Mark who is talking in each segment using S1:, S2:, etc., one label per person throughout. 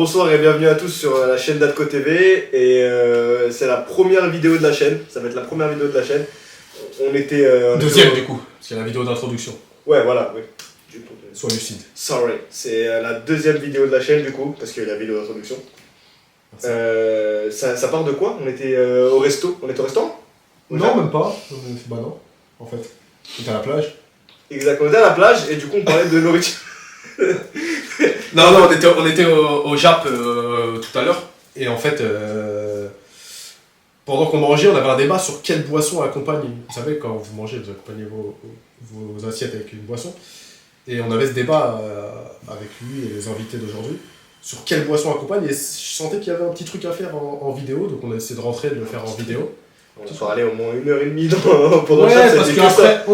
S1: bonsoir et bienvenue à tous sur la chaîne d'Atco TV. Et c'est la première vidéo de la chaîne. Ça va être la première vidéo de la chaîne. On était.
S2: Deuxième du coup, c'est la vidéo d'introduction.
S1: Ouais, voilà, oui.
S2: Sois lucide.
S1: Sorry, c'est la deuxième vidéo de la chaîne du coup, parce qu'il y a la vidéo d'introduction. Ça part de quoi? On était au resto. On était au restaurant?
S2: Non, même pas. Bah non, en fait. On était à la plage.
S1: Exact, on était à la plage et du coup on parlait de nourriture.
S2: Non, on était au Jap tout à l'heure. Et en fait, pendant qu'on mangeait, on avait un débat sur quelle boisson accompagne. Vous savez, quand vous mangez, vous accompagnez vos assiettes avec une boisson. Et on avait ce débat avec lui et les invités d'aujourd'hui sur quelle boisson accompagne. Et je sentais qu'il y avait un petit truc à faire en vidéo. Donc on a essayé de rentrer, de le faire en vidéo.
S1: On va parler au moins 1h30
S2: pendant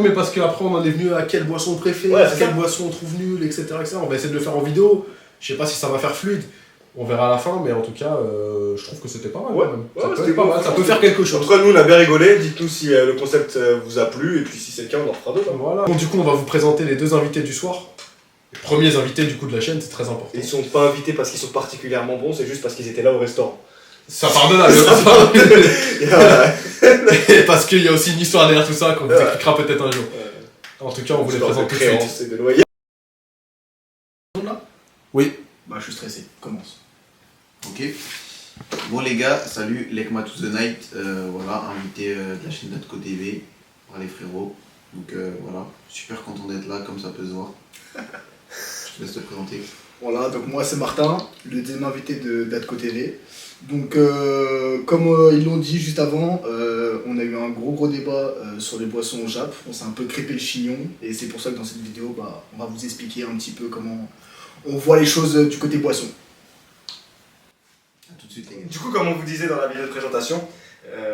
S2: mais parce qu'après on en est venu à quelle boisson on préfère, quelle boisson on trouve nulle, etc., etc. On va essayer de le faire en vidéo. Je sais pas si ça va faire fluide. On verra à la fin, mais en tout cas, je trouve que c'était pas mal. Ça peut faire quelque chose.
S1: En tout cas, nous on a bien rigolé. Dites-nous si le concept vous a plu et puis si c'est le cas, on en fera d'autres.
S2: Voilà. Bon, du coup, on va vous présenter les deux invités du soir. Les premiers invités du coup de la chaîne, c'est très important.
S1: Ils sont pas invités parce qu'ils sont particulièrement bons, c'est juste parce qu'ils étaient là au restaurant.
S2: Ça pardonnable. Et parce qu'il y a aussi une histoire derrière tout ça qu'on vous expliquera peut-être un jour. En tout cas, on vous les présente tout de suite. Oui.
S3: Bah, je suis stressé. Commence. Ok. Bon, les gars, salut, Lekma to the Night. Voilà, invité de la chaîne d'Atco TV par les frérots. Donc voilà, super content d'être là, comme ça peut se voir. Je te laisse te présenter.
S4: Voilà, donc moi c'est Martin, le deuxième invité d'Atco TV. Donc comme ils l'ont dit juste avant, on a eu un gros débat sur les boissons au Jap. On s'est un peu crêpé le chignon et c'est pour ça que dans cette vidéo, on va vous expliquer un petit peu comment on voit les choses du côté boisson.
S3: A tout de suite les gars.
S1: Du coup, comme on vous disait dans la vidéo de présentation,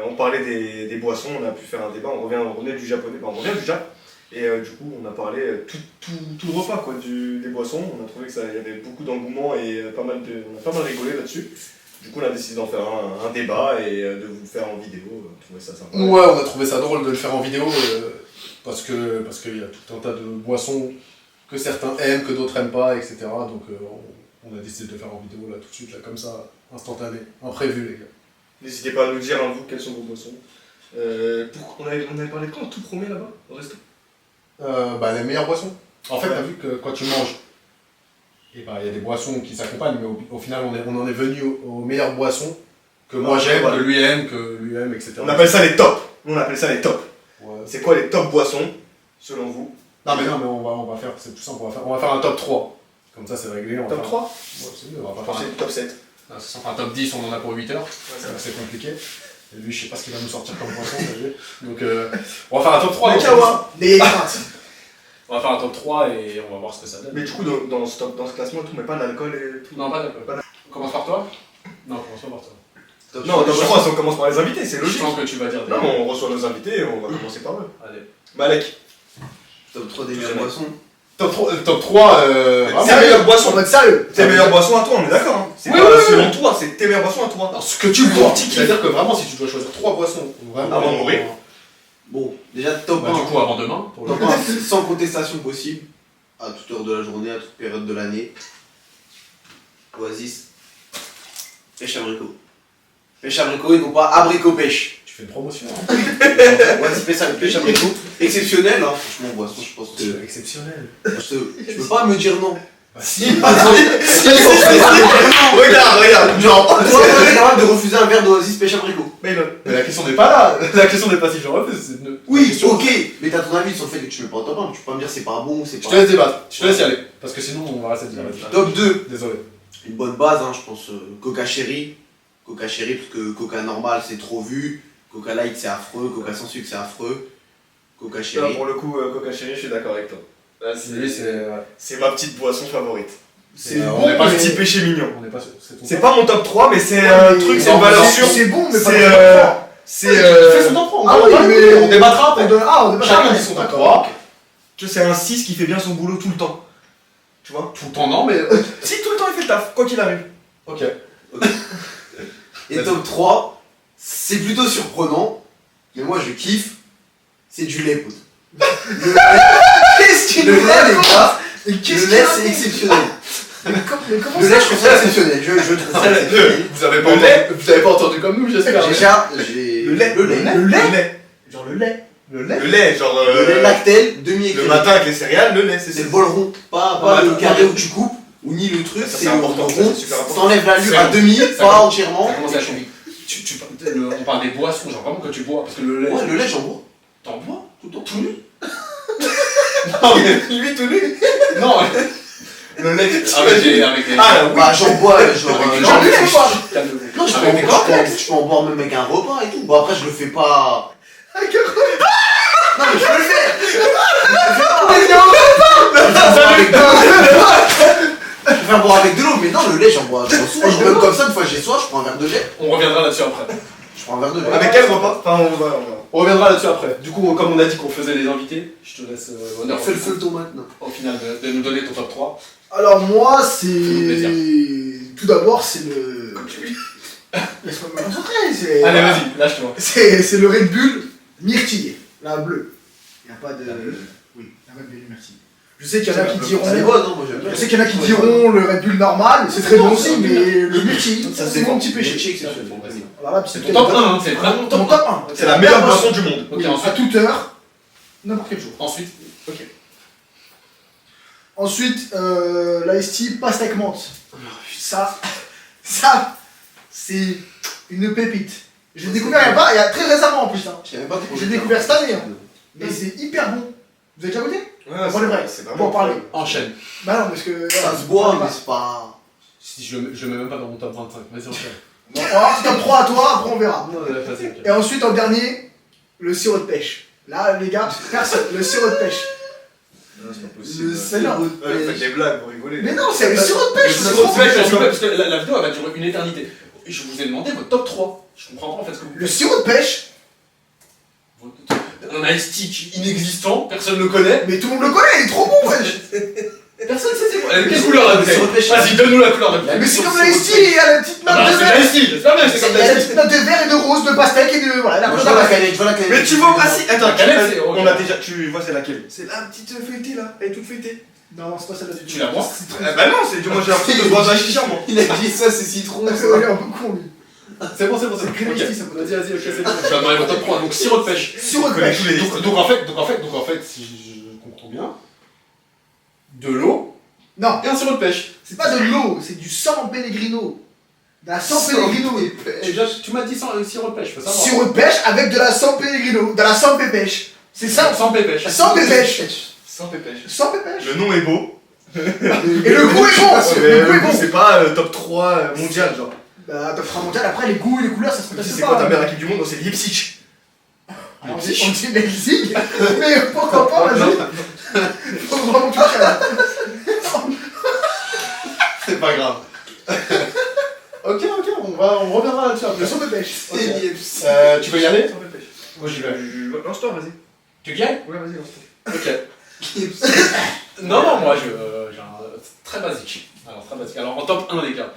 S1: on parlait des boissons, on a pu faire un débat, on revenait du japonais, on revient du Jap. Et du coup, on a parlé tout le repas quoi, des boissons. On a trouvé qu'il y avait beaucoup d'engouement et on a pas mal rigolé là-dessus. Du coup, on a décidé d'en faire un débat et de vous le faire en vidéo. On trouvait ça sympa.
S2: Ouais, on a trouvé ça drôle de le faire en vidéo parce qu'il y a tout un tas de boissons que certains aiment, que d'autres aiment pas, etc. Donc, on a décidé de le faire en vidéo là tout de suite, là, comme ça, instantané, imprévu, les gars.
S1: N'hésitez pas à nous dire, vous, quelles sont vos boissons. On avait parlé de quoi en tout premier là-bas, au resto?
S2: Les meilleures boissons. En fait, t'as vu que quand tu manges, il y a des boissons qui s'accompagnent, mais au final, on en est venu aux meilleures boissons que moi j'aime, que lui aime, etc.
S1: On appelle ça les tops. Nous, on appelle ça les tops.
S2: Ouais.
S1: C'est quoi les top boissons, selon vous?
S2: Non, mais on va faire, c'est plus simple, on va faire un top 3. Comme ça, c'est réglé.
S1: Top 3?
S2: Ouais, c'est mieux, on va pas faire
S1: top 7.
S2: un top 10, on en a pour 8 heures.
S1: Ouais,
S2: c'est compliqué. Et lui, je sais pas ce qu'il va nous sortir comme boisson, donc on va faire un top 3.
S4: Les kawa, les craintes.
S2: On va faire un top 3 et on va voir ce que ça donne.
S1: Mais du coup, dans ce classement, tout, mais pas d'alcool et tout.
S2: Non, pas d'alcool. On commence par toi? Non, commence pas par toi.
S1: Non, je crois qu'on commence par les invités, c'est logique.
S2: Je pense que tu vas dire des...
S1: Non, mais on reçoit nos invités et on va commencer par eux.
S2: Allez.
S1: Malek.
S3: Top 3 des meilleures boissons.
S2: Top 3,
S1: c'est la meilleure boisson.
S4: On va être sérieux.
S1: Tes meilleures boissons à toi, on est d'accord. Hein. C'est pas selon toi, c'est tes meilleures boissons à toi.
S2: Alors, ce que tu bois. C'est-à-dire que vraiment, si tu dois choisir 3 boissons, vraiment,
S1: avant de mourir.
S3: Bon, déjà top 1.
S2: Du coup, avant demain.
S3: Top 1, sans contestation possible, à toute heure de la journée, à toute période de l'année. Oasis. Pêche abricot. Pêche abricot et non pas abricot pêche.
S2: Tu fais une promotion.
S3: Oasis pêche abricot. Exceptionnel, hein. Franchement, boisson, je pense que.
S2: C'est exceptionnel.
S3: Tu peux pas me dire non.
S2: Bah si.
S1: Regarde.
S3: Genre, toi, t'es capable de refuser un verre d'Oasis pêche abricot.
S2: Mais la question n'est pas là. La question n'est pas si je refuse.
S3: Oui, ok, mais t'as ton avis sur le fait que tu mets pas au top 1, tu peux pas me dire c'est pas bon, c'est pas.
S2: Je te laisse débattre, je te laisse y aller. Parce que sinon on va rester dire.
S3: Top 2.
S2: Désolé.
S3: Une bonne base, hein, je pense. Coca Cherry. Coca Cherry, parce que Coca normal c'est trop vu. Coca Light c'est affreux. Coca sans sucre c'est affreux. Coca Cherry.
S1: Pour le coup, Coca Cherry, je suis d'accord avec toi. Là,
S2: Lui,
S1: c'est ma petite boisson favorite.
S4: C'est
S2: on
S4: bon,
S2: est pas
S1: Le petit péché mignon.
S2: On est pas.
S1: C'est pas mon top 3, mais c'est un truc, c'est une valeur sûre.
S4: C'est bon, mais pas
S1: C'est.
S4: le top 3.
S1: C'est.
S2: Fais son top 3.
S4: Ah oui, mais
S2: on débattra après.
S4: on débattra.
S2: Chacun dit son top 3.
S1: Tu vois, c'est un 6 qui fait bien son boulot tout le temps. Tu vois?
S2: Tout le temps, non, mais.
S1: Si, tout le temps il fait le taf, quoi qu'il arrive.
S2: Ok.
S3: Et top 3, c'est plutôt surprenant, mais moi je kiffe, c'est du lait, pote.
S4: Qu'est-ce qu'il
S3: Le
S4: nous
S3: lait, les
S4: raconte?
S3: gars,
S4: Et
S3: le
S4: qu'est-ce
S3: lait
S4: qu'il
S3: c'est exceptionnel.
S4: Mais comment
S3: Le
S4: ça
S3: lait, je trouve ça exceptionnel. Je trouve ça exceptionnel.
S2: Vous avez pas entendu comme nous, j'espère.
S3: Déjà, j'ai.
S1: Le lait.
S3: Le lait.
S1: Le lait.
S4: Genre le lait.
S2: Le lait.
S1: Le lait, genre.
S3: Le lait Lactel,
S1: Le
S3: demi-éclairé.
S1: matin avec les céréales, le lait,
S3: C'est
S1: c'est
S3: le bol rond, pas
S1: Ah,
S3: le
S1: attends,
S3: carré
S1: attends.
S3: où tu coupes, ou ni le truc,
S1: Ça,
S3: c'est
S1: c'est
S3: le
S1: important,
S3: rond.
S1: c'est super important.
S3: T'enlèves la lue
S5: C'est
S3: à
S5: bon.
S3: demi,
S5: Ça
S3: pas
S5: commence-
S3: entièrement.
S5: Ça commence à chauffer. On parle des boissons, genre vraiment que tu bois, parce que le lait.
S3: Ouais, le lait, j'en bois.
S5: T'en bois
S3: Tout le temps.
S5: tout nu?
S1: Non, mais lui tout nu.
S5: Non, le lait avec des.
S1: Ah, oui.
S3: Bah, j'en bois, genre.
S5: Avec des
S3: j'en
S5: gens,
S3: bois,
S5: mais
S3: quoi.
S5: calme-vous.
S3: Non, je
S5: Avec des cornflakes.
S3: peux en boire même avec un repas et tout. Bon, après, je le fais pas. Avec un repas. Non, mais je peux le faire. Je vais faire boire avec de l'eau, mais non, le lait, j'en bois souvent. Même comme ça, une fois j'ai soif, je prends un verre de lait.
S5: On reviendra là-dessus après.
S3: Je prends un verre de lait.
S1: Avec quel repas? Enfin, on va.
S2: On reviendra là-dessus après. Du coup, comme on a dit qu'on faisait les invités, je te laisse l'honneur.
S3: Fais le feuilleton maintenant.
S5: Au final, de nous donner ton top 3.
S4: Alors moi,
S5: plaisir.
S4: c'est... Tout d'abord, c'est le... Laisse-moi me concentrer, c'est...
S5: Allez, vas-y, lâche-toi.
S4: C'est le Red Bull myrtillé, la bleue. Il n'y a pas de... Oui, la Red Bull myrtillé. Je sais qu'il y en a qui diront...
S3: C'est bon, non, moi j'aime bien.
S4: Je sais qu'il y en a qui diront le Red Bull normal, c'est très bon aussi, mais le myrtille,
S3: Ça,
S4: c'est mon petit péché.
S5: Bon, vas-y.
S4: Voilà, puis
S5: C'est
S4: c'est
S5: ton top 1, hein, c'est vraiment
S4: Mon
S5: ton
S4: top
S5: top
S4: 1.
S1: C'est la meilleure boisson du monde.
S5: 1. Ok,
S4: Oui, à
S5: ensuite.
S4: toute heure, n'importe quel jour.
S5: Ensuite.
S4: Ensuite, l'Ice Tea pastèque menthe. Ça, c'est une pépite. J'ai découvert il y a très récemment en plus. Hein.
S3: Je savais pas que
S4: J'ai découvert cette année. Hein. Et c'est hyper bon. Vous avez déjà goûté?
S1: Ouais,
S4: Bon, le vrai,
S1: c'est
S4: pour en parler.
S5: Enchaîne.
S4: Bah non, parce que.
S3: Ça se boit, mais c'est pas.
S5: Si je le mets même pas dans mon top 25. Vas-y, enchaîne.
S4: Bon, on va voir si top 3 à toi, après on verra.
S5: Non, vas-y, ok.
S4: Et ensuite, en dernier, le sirop de pêche. Là, les gars, personne. Le sirop de pêche.
S1: Non, c'est pas
S3: Le
S1: possible.
S3: sirop de
S1: Vous faites
S3: pêche.
S1: des blagues, vous rigolez.
S4: Mais non, c'est le sirop de pêche.
S1: Le
S4: vous
S1: sirop de
S4: trompez.
S1: pêche,
S5: Parce que la vidéo elle va durer une éternité. Je vous ai demandé votre top 3. Je comprends pas en fait ce que vous
S4: Le sirop de pêche,
S5: Un ice tea inexistant, personne ne le connaît.
S4: mais tout le monde le connaît, il est trop bon, wesh.
S5: Personne ne sait c'est quoi. Quelle couleur la
S3: Le sirop de
S5: bouteille?
S3: pêche.
S5: Vas-y, donne-nous la couleur de bouteille.
S4: Mais c'est comme l'Ice Tea, il y a la petite note
S5: Ah,
S4: de
S5: c'est
S4: verre.
S5: l'ice tea, j'espère bien que c'est comme
S4: Il y a la
S5: l'ice
S4: petite note de verre et de rose, de pastèque et de. Voilà, la
S3: Moi,
S4: couleur
S3: je vois la
S4: de la
S3: canette, je vois la canette.
S1: Mais tu vois, ah si, attends,
S5: La canette, c'est-
S1: on a déjà, tu vois c'est laquelle? C'est la petite feuilletée là, elle est toute feuilletée.
S4: Non, c'est pas celle-là.
S5: Tu la bois?
S1: Bah non, c'est moi j'ai l'impression de boire un chicha moi.
S3: Il a dit ça, c'est citron.
S4: C'est un peu con lui.
S5: C'est bon, c'est
S4: C'est
S5: Ok.
S4: Green Tea, ça peut
S5: Vas-y, ok, c'est bon. Je vais demander votre top 3. Donc, sirop de pêche.
S4: Sirop de
S1: connais
S4: pêche.
S1: tous les-
S5: Donc en fait, si je comprends bien, de l'eau
S4: Non,
S5: et un sirop de pêche.
S4: c'est pas de l'eau, c'est du San Pellegrino. De la San Pellegrino.
S5: Tu m'as dit sirop de pêche, je peux savoir.
S4: Sirop de pêche avec de la San Pellegrino. De la San Pépêche. C'est ça.
S5: Sans pépêche.
S4: Sans pépêche.
S1: Sans pépêche.
S4: Sans pépêche.
S1: Le nom est beau.
S4: Et le goût est bon.
S1: Mais
S4: Le goût est bon.
S1: c'est pas top 3 mondial genre.
S4: Bah, top 3 mondial, après les goûts et les couleurs, ça se
S1: Si
S4: passe
S1: c'est
S4: pas.
S1: quoi ta meilleure équipe du monde? Non, c'est Leipzig.
S4: On dit Leipzig, mais pourquoi pas, vas-y. Faut vraiment que tu calmes.
S3: C'est pas grave.
S2: Ok, on reviendra là-dessus
S4: Le
S2: après.
S4: son de pêche.
S5: Tu veux y aller?
S1: Sans pépêche.
S5: Moi j'y vais.
S1: Lance-toi, vas-y.
S5: Tu gagnes?
S1: Ouais, vas-y, lance-toi.
S5: Ok. Non, moi j'ai un très basique. Alors en top 1 les gars.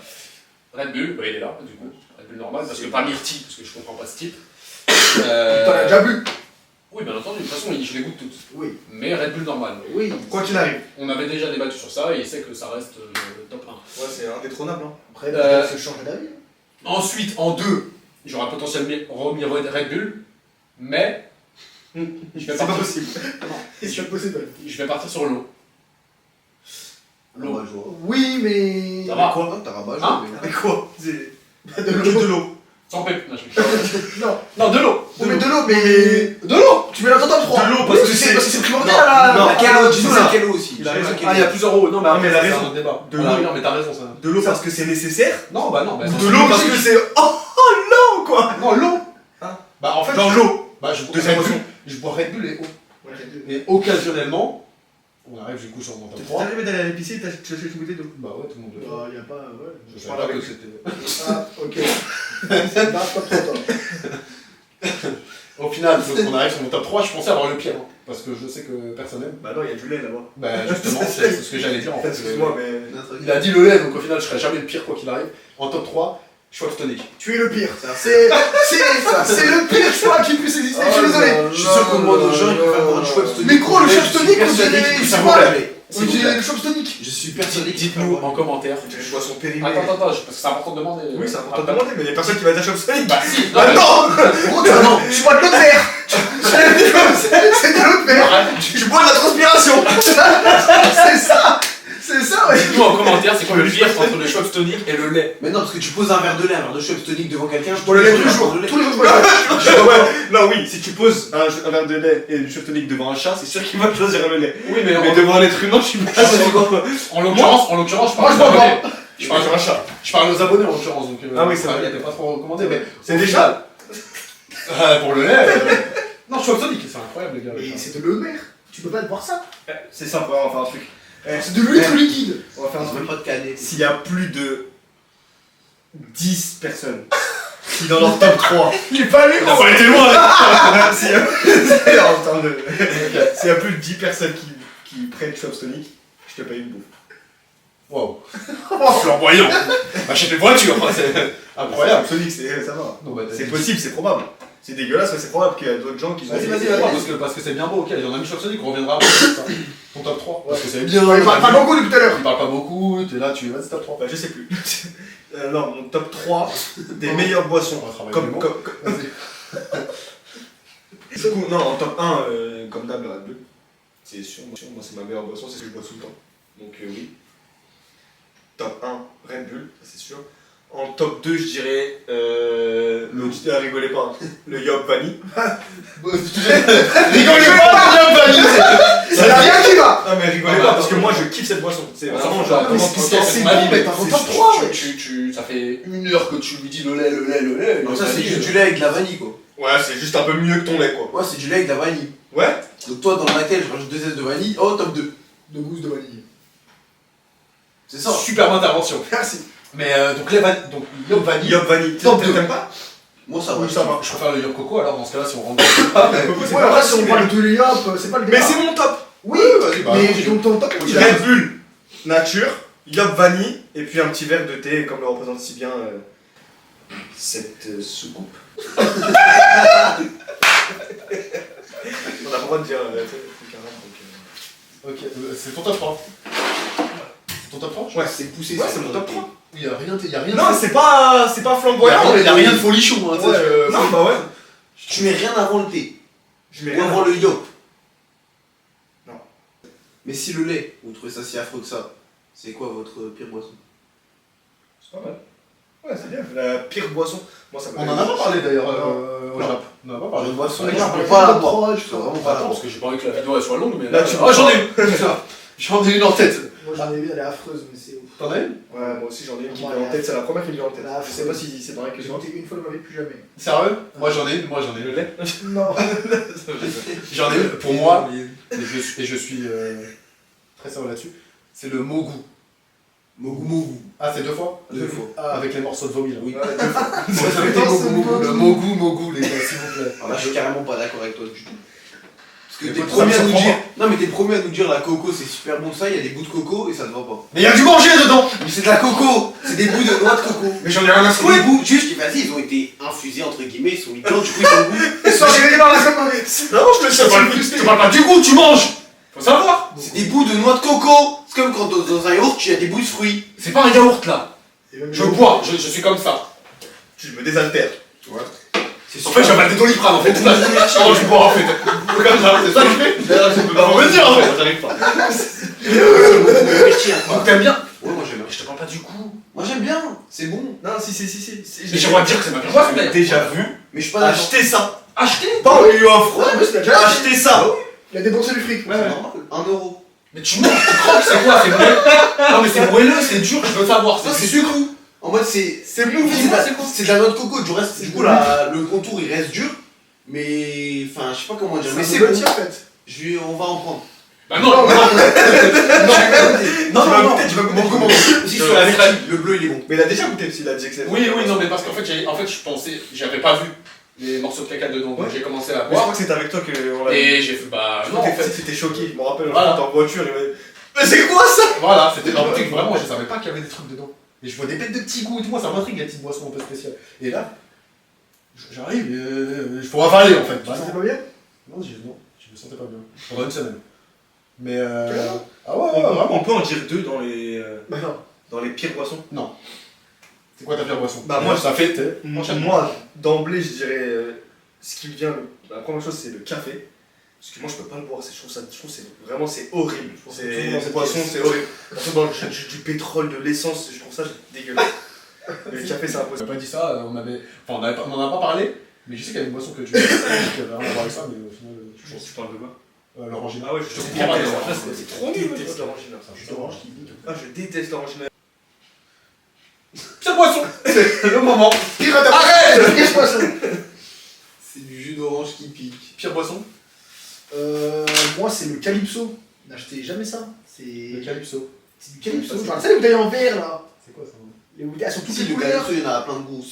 S5: Red Bull, bah il est là du coup. Red Bull normal, parce que pas Myrtille, parce que je comprends pas ce type.
S4: T'en as déjà bu.
S5: Oui, bien entendu, de toute façon je les goûte toutes.
S4: Oui.
S5: Mais Red Bull normal.
S4: Oui.
S1: Quoi qu'il arrive.
S5: On avait déjà débattu sur ça et il sait que ça reste le top 1.
S1: Ouais, c'est indétrônable. Hein.
S4: Après, peut-être se changer d'avis.
S5: Ensuite, en 2, j'aurais potentiellement remis Red Bull, mais je vais
S1: C'est pas
S5: partir,
S1: possible.
S4: C'est possible.
S5: je vais partir sur l'eau. L'eau.
S4: Oui, mais.
S5: Ça va.
S1: Quoi?
S3: T'as rabat,
S5: Hein
S1: Mais quoi? C'est
S4: De
S1: que
S4: l'eau.
S1: de l'eau.
S5: Sans pep. Non,
S4: Non.
S5: non, de l'eau.
S4: On met de l'eau, mais.
S5: De l'eau.
S4: Tu mets dans ton top 3.
S1: De l'eau, parce que
S4: Parce que c'est primordial
S1: Non,
S4: là.
S1: non,
S3: Laquelle eau? Dis-nous laquelle eau aussi.
S1: Il a raison.
S5: Ah, il y a plusieurs eaux. Non, mais
S1: Ah,
S5: après,
S1: mais elle a
S5: c'est
S1: raison.
S5: un autre débat.
S1: De
S5: Voilà,
S1: l'eau.
S5: non, mais t'as raison, ça.
S1: De l'eau parce que c'est nécessaire.
S5: Non, bah non, bah
S1: De l'eau parce que c'est. Oh l'eau quoi.
S5: Non, l'eau.
S1: Hein
S5: Bah en fait,
S1: Genre l'eau.
S5: bah, je bois
S1: Deuxième
S5: Red Bull.
S1: boisson.
S5: Je bois Red Bull et eau. Et occasionnellement, on arrive du coup sur mon top
S1: T'es
S5: 3.
S1: arrivé d'aller à l'épicerie et tu achètes une bouteille d'eau.
S5: Bah ouais, tout le monde le fait.
S4: Bah, y a pas. Ouais.
S5: Je savais pas que c'était.
S4: Ah, ok. Non, pas trop tard.
S5: Au final, on arrive sur mon top 3, je pensais avoir le pire, hein, parce que je sais que personne n'aime.
S1: Bah non, il y a du lait là-bas.
S5: Bah justement, c'est ce que j'allais dire en fait.
S1: Excuse-moi, mais.
S5: Il a dit le lait, donc au final je serai jamais le pire quoi qu'il arrive. En top 3, choix tonique.
S4: Tu es le pire. C'est le pire choix qui puisse exister. Je suis désolé.
S3: Je suis sûr qu'on demande aux gens, ils préfèrent boire un Schweppes tonic.
S4: Mais gros, le Schweppes tonic, on
S3: Persuadé
S4: dirait-
S3: que
S4: c'est
S3: ça
S4: quoi,
S3: vaut
S4: là
S3: la paix.
S4: On dit le Chops tonic.
S3: Je suis persuadé que
S5: Dites-nous en commentaire.
S1: Une boisson périmée.
S5: Attends, parce que c'est important de demander.
S1: Oui, c'est important de demander, mais il y a personne qui va dire Chops Tonic.
S5: Bah si,
S1: Ah non
S4: Non, je bois de l'eau de verre. C'est de l'eau de verre.
S1: Je bois de la transpiration.
S4: C'est ça, ouais.
S5: Dites-nous en commentaire, c'est quoi le pire entre le Schweppes tonic et le lait?
S3: Mais non, parce que tu poses un verre de lait, un verre de Schweppes tonic devant quelqu'un, je
S4: Je bois le lait tous les jours. Tous les jours, je bois le lait.
S1: Non, oui, si tu poses un verre de lait et du Chops Tonic devant un chat, c'est sûr qu'il va choisir le lait.
S5: Oui, mais
S1: Mais devant un être humain, je suis pas sûr.
S5: en l'occurrence, je
S4: Moi,
S5: parle
S4: je
S5: aux
S4: bois pas.
S5: abonnés. Je parle aux abonnés en l'occurrence, donc
S1: Ah oui, c'est vrai.
S5: il n'était pas trop recommandé, mais
S1: C'est des chats.
S5: pour le lait. Non, Schweppes tonic, c'est incroyable les gars.
S4: Mais c'est de l'eau de mer. Tu peux pas boire ça.
S1: C'est simple, on va faire un truc.
S4: C'est de l'huître liquide.
S1: On va faire un
S3: Je
S1: truc.
S3: veux pas de canette.
S1: S'il y a plus de 10 personnes qui dans leur top 3.
S4: Il est pas allé.
S1: On n'a pas été loin là. S'il y a... en termes de- S'il y a plus de 10 personnes qui prennent Chops Tonic, je te paye une bouffe.
S5: Wow. Flamboyant. Achète une voiture, hein, c'est incroyable.
S1: Chops Tonic, ça va.
S5: Non, bah,
S1: C'est possible, c'est probable. C'est dégueulasse, mais c'est probable qu'il y a d'autres gens qui sont.
S5: Parce que c'est bien beau, ok, on a mis Schweppes tonic, on reviendra après. Ton top 3. Parce que c'est bien.
S4: Il parle pas beaucoup depuis tout à l'heure.
S5: Il parle pas beaucoup, t'es là, tu vas-y top 3.
S1: Bah, je sais plus. Non, mon top 3 des meilleures boissons.
S5: On va travailler
S1: Comme,
S5: les mots.
S1: Du coup, non, en top 1, comme d'hab, le Red Bull. C'est sûr, moi c'est ma meilleure boisson, c'est ce que je bois tout le temps. Donc oui. Top 1, Red Bull, ça, c'est sûr. En top 2, je dirais. Rigolez pas, hein, le Yop Vanille.
S4: Rigolez pas. Ça n'a rien qui va.
S1: Non, mais rigolez pas, parce que moi je kiffe cette boisson. C'est vraiment genre.
S4: mais c'est bon, mais t'as ton top 3, ouais.
S5: Ça fait 1 heure que tu lui dis le lait.
S3: Donc ça, c'est juste du lait avec de la vanille, quoi.
S1: Ouais, c'est juste un peu mieux que ton lait, quoi.
S3: Ouais, c'est du lait avec de la vanille.
S1: Ouais.
S3: Donc toi, dans laquelle je rajoute 2 S de vanille, oh, top 2.
S4: De gousse de vanille.
S3: C'est ça.
S5: Superbe intervention.
S4: Merci.
S5: Mais donc les vanilles, donc Yop vanille.
S1: Yop Vanille.
S5: Top deux.
S1: T'aimes pas?
S3: Moi, ça va.
S1: Oui, ça va.
S5: Je préfère le Yop coco alors dans ce cas-là si on rentre.
S4: Ouais, après, si on parle de Yop, c'est pas le
S1: Mais
S4: débat.
S1: c'est mon top.
S4: Oui,
S5: vas-y, bah,
S4: mais
S5: continue.
S4: ton top, il a.
S1: Red Bull, nature, Yop Vanille, et puis un petit verre de thé, comme le représente si bien cette soucoupe. On n'a pas le droit de dire truc arabe, donc.
S5: Ok, c'est ton top 3. C'est ton top 3?
S1: Ouais,
S3: C'est poussé.
S1: Ouais, c'est mon top 3.
S5: Il y a rien.
S1: Non, c'est pas flamboyant.
S5: Il y a rien de folichon, hein, tu sais,
S1: Ouais. Non, bah ouais.
S3: Tu mets rien avant le thé.
S1: Je mets
S3: Ou
S1: rien.
S3: avant le yop.
S1: Non.
S3: Mais si le lait, vous trouvez ça si affreux que ça, c'est quoi votre pire boisson?
S1: C'est pas mal. Ouais, c'est bien. La pire boisson. Moi, ça me
S5: On en a pas parlé d'ailleurs au
S1: Non.
S5: Jap. On en a pas parlé.
S3: Une boisson,
S4: Ouais,
S3: je
S4: on
S3: peux
S4: parle
S3: pas la
S4: de
S3: boire.
S4: trois,
S3: Je
S4: je
S3: peux
S4: crois.
S3: vraiment pas la
S5: Attends,
S3: boire.
S5: parce que j'ai pas envie que la vidéo elle soit longue, mais
S1: Là, tu
S5: oh, j'en ai une. J'en ai une en tête.
S4: Moi, j'en ai vu, elle est affreuse, mais c'est ouf.
S5: T'en as une?
S1: Ouais, moi aussi j'en ai une qui me
S4: Ouais,
S1: vient en tête, c'est la première qui me vient en tête.
S4: Là,
S1: Je sais pas si c'est pareil que
S4: J'ai
S1: toi.
S4: goûté une fois de ma vie, plus jamais.
S5: Sérieux? Moi j'en ai une, le lait.
S4: Non.
S5: J'en ai une, pour moi, et je suis très sérieux là-dessus, c'est le Mogu.
S3: Mogu.
S5: Ah, c'est 2 fois?
S3: 2 fois.
S5: Ah, avec les morceaux de vomi là.
S3: Oui.
S5: Le Mogu, les gars, s'il vous plaît.
S3: Alors là, je suis carrément pas d'accord avec toi du tout. Parce que
S5: Mais
S3: t'es le
S5: pourquoi
S3: premier
S5: ça
S3: à
S5: me
S3: nous
S5: surprend
S3: dire. Non, mais t'es le premier à nous dire la coco c'est super bon, ça, il y a des bouts de coco et ça te va pas.
S5: Mais il y a du manger dedans!
S3: Mais c'est de la coco. C'est des bouts de noix de coco.
S1: Mais j'en ai rien à
S3: C'est des bouts, juste, vas-y, ils ont été infusés entre guillemets, ils sont mis dedans, du coup ils ont le goût.
S4: Ils sont arrivés dans la commande.
S1: Non, je me suis
S5: Tu parles pas du goût, tu manges! Faut savoir!
S3: C'est des bouts de noix de coco. C'est comme quand dans un yaourt, tu as des bouts de fruits.
S5: C'est pas un yaourt là! Je bois, je suis comme ça.
S1: Tu me désaltères.
S3: C'est
S5: En fait, j'ai mal des doliprane en fait. Comment je bois en fait? Comme ça, c'est ça que je fais?
S1: Je peux pas
S5: me dire en fait!
S1: J'arrive pas.
S5: Donc t'aimes bien?
S3: Ouais, moi j'aime bien.
S5: Je te parle pas du goût.
S3: Moi j'aime bien, c'est bon.
S1: Non, si.
S5: Mais j'aimerais dire que c'est ma pire boisson.
S1: J'ai déjà vu
S3: Mais je suis pas d'accord.
S1: acheter ça.
S5: Acheter?
S1: Pas en lui offre.
S4: Ouais, mais c'est déjà
S1: Acheter ça.
S4: Il a dépensé du fric.
S3: C'est normal. 1 euro.
S5: Mais tu manges, tu croques, c'est quoi? C'est moelleux? Non mais c'est moelleux, c'est dur, je veux savoir.
S3: Ça, c'est sucre. En mode, c'est.
S1: C'est mou.
S3: C'est de la noix de coco. Du coup, le contour il reste dur. Mais. Enfin, je sais pas comment dire. Mais c'est bon.
S4: en fait.
S3: On va en prendre.
S5: Bah non, non,
S3: Non,
S1: Tu vas goûter.
S3: comment aussi sur la vertu, le bleu il est bon.
S1: Mais il a déjà goûté s'il a dit que c'est.
S5: Oui, non, mais parce qu'en fait, je pensais, j'avais pas vu les morceaux de caca dedans, donc
S1: Ouais.
S5: j'ai commencé à
S1: Mais je
S5: boire.
S1: crois que c'était avec toi qu'on l'a vu.
S5: Et j'ai fait, bah non, en fait.
S1: C'était choqué. Je me rappelle,
S5: Voilà.
S1: j'étais en voiture. Il m'a dit mais c'est quoi ça?
S5: Voilà, c'était un truc vraiment, je savais pas qu'il y avait des trucs dedans. Et je vois des bêtes de petits goûts et tout, moi ça m'intrigue les petites boissons un peu spéciales. Et là, j'arrive, il faut avaler en fait. Bah
S4: C'était
S5: non,
S4: pas bien?
S5: non, je me sentais pas bien. Pendant une semaine.
S2: Mais
S4: Carrément.
S2: ah ouais,
S1: On
S2: vraiment.
S1: peut en dire 2
S4: Bah non.
S1: dans les pires boissons.
S2: C'est quoi ta pire boisson?
S1: Bah, moi,
S2: ça fait.
S1: Moi, d'emblée, je dirais, ce qui me vient, la première chose, c'est le café. Parce que moi, je peux pas le boire. Je trouve que c'est horrible. Cette boisson, c'est horrible. Surtout dans du pétrole, de l'essence, je trouve ça dégueulasse. Mais le café, c'est
S2: On
S1: impossible.
S2: n'a pas dit ça, on en a pas parlé, mais je sais qu'il y a une boisson que tu qui avait rien à voir avec ça, mais au final, je pense
S1: Tu parles de quoi?
S2: l'orangina.
S1: Ah ouais,
S2: Je
S1: je
S2: comprends pas,
S1: déteste.
S2: déjà.
S1: C'est trop nul, l'orangina.
S2: C'est un jus d'orange qui pique.
S1: Ah, je déteste l'orangina.
S2: Pire boisson. C'est le moment.
S4: Arrête. Qu'est-ce que c'est?
S3: C'est du jus d'orange qui pique.
S2: Pire boisson.
S4: Moi, c'est le Calypso. N'achetez jamais ça.
S2: Le
S4: C'est
S2: calypso.
S4: du Calypso. Genre, tu sais, les bouteilles en verre là.
S2: C'est quoi ça?
S4: Les bouteilles, elles sont toutes
S3: Si,
S4: les
S3: le
S4: couleurs.
S3: calypso, il y en a plein de goûts.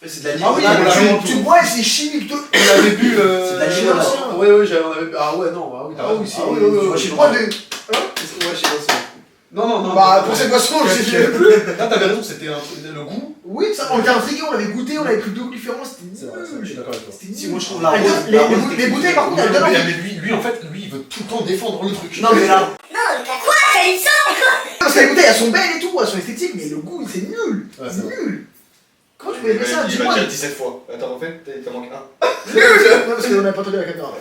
S3: C'est de la
S4: Ah oui,
S3: limonade.
S4: tu bois et c'est chimique.
S2: On avait bu.
S3: C'est de la
S4: chez
S3: limonade.
S4: l'ancien.
S2: Ouais, on avait bu. Ah ouais, non, ah oui, t'as
S4: Ah
S2: raison.
S4: oui, c'est.
S2: Ah oui.
S3: Moi,
S4: Je
S3: chez
S4: crois
S3: moi.
S4: des.
S3: Qu'est-ce qu'on voit chez l'ancien?
S2: Non.
S4: Bah, pour cette boisson, je sais plus.
S2: Là, t'avais raison, c'était le goût.
S4: Oui, ça, on était intrigués, on l'avait goûté, on avait pris deux goûts différents, c'était
S2: C'est vrai, je
S4: nul.
S2: suis d'accord avec toi.
S4: C'était
S3: Si,
S4: nul.
S3: moi, je trouve la
S4: Ah,
S3: rose.
S4: les-
S3: la rose
S4: les bouteilles, par contre, elles donnent envie.
S2: Mais lui, en fait, lui, il veut tout le temps défendre le truc.
S3: Non, mais là.
S4: Parce que les bouteilles, elles sont belles et tout, elles sont esthétiques, mais le goût, c'est nul.
S2: Ouais, c'est
S4: C'est
S2: vrai.
S4: nul. Comment tu peux aimer ça?
S1: Il
S4: Dis-moi.
S1: va dire 17 fois. Attends, refais, t'en manques un.
S4: Nul. Non, parce qu'on n'a pas entendu la caméra.